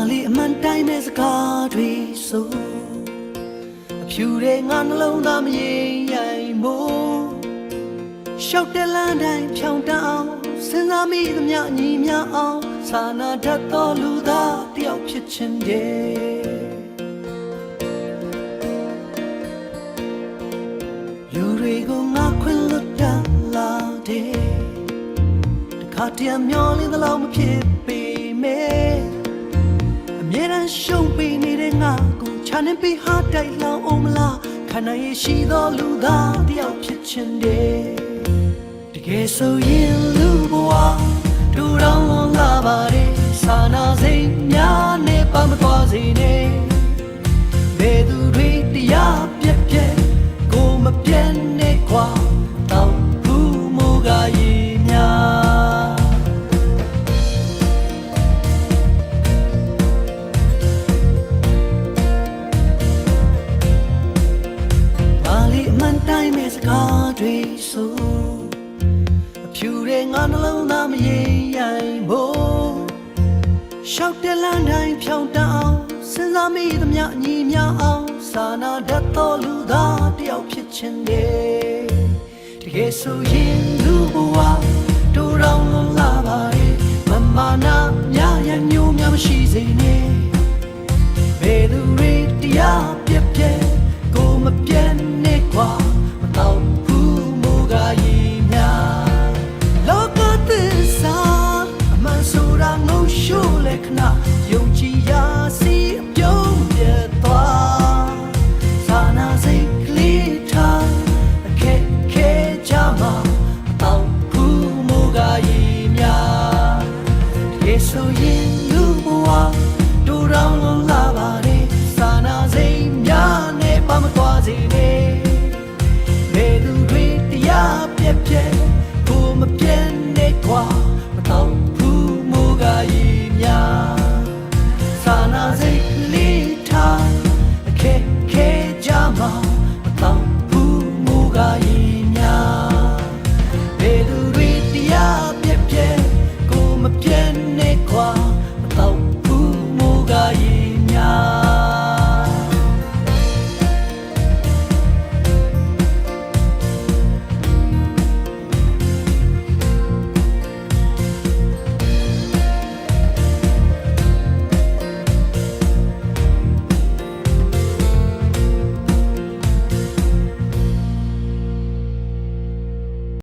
လီအမှန်တိုင်းမဲ့စကားတွေဆိုအဖြူတဲ့ငါနှလုံးသားမရင်ရိုင်မို့ရှောက်တဲ့လမ်းတိုင်းဖြောင်းတအောင်စဉ်းစားမိသမျှညီမြအောင်စာနာတတ်သောလူသားတယောက်ဖြစ်ချင်တယ်လူတွေကိုငါခွင့်လွတ်တတ်လာတယ်တခါတည်းမျောလင်းသလောက်မဖြစ်ပေမဲ့အမြဲတမ်းရှုံးပေးနေတဲ့ငါကိုချမ်းနေပြီးဟာတိုက်လောင်အောင်မလားခန္ဓာရဲ့ရှိသောလူသားတယောက်ဖြစ်ချင်တယ်တကယ်ဆိုရင်လူဘဝတူတောင်းဝန်လာပါတယ်စာနာစိတ်များနဲ့ပါမသွားစေနဲ့ဘယ်သူတွေတရားပြက်ပြက်ကိုမပြတ်နဲ့ကွာတောက်ဘူးမူကရေများပါလီအမှန်တိုင်းမဲ့စကားတွေဆိုအဖြူတဲ့ငါနှလုံးသားမရင်ရိုင်ဖို့ရှောက်တဲ့လမ်းတိုင်းဖြောင်းတအောင်စဉ်းစားမိသမျှညီမြအောင်စာနာတတ်သောလူသားတယောက်ဖြစ်ချင်တယ်တကယ်ဆိုရင်လူဘဝတူတောင်းလုံးလာပါရဲ့မမာနာများရညိုးများမရှိစေနဲ့ဘယ်သူတွေတရားပြက်ပြက်ကိုမပြတ်နဲ့ကွာမတော့ဘူးမူကရေများလောကသစ္စာအမှန်ဆိုတာငုံရှို့လက်ခဏယုံကြည်ရာစီအပြုံးပြတ်သွားစာနာစိတ်ကလေးထားအခက်ခဲကြမှာမတော့ဘူးမူကရေများတကယ်ဆိုရင်လူဘဝတူတောင်းလုံးလာပါတယ်စာနာစိတ်များနဲ့ပါမသွားစေနဲ့ဘယ်သူတွေတရားပြက်ပြက်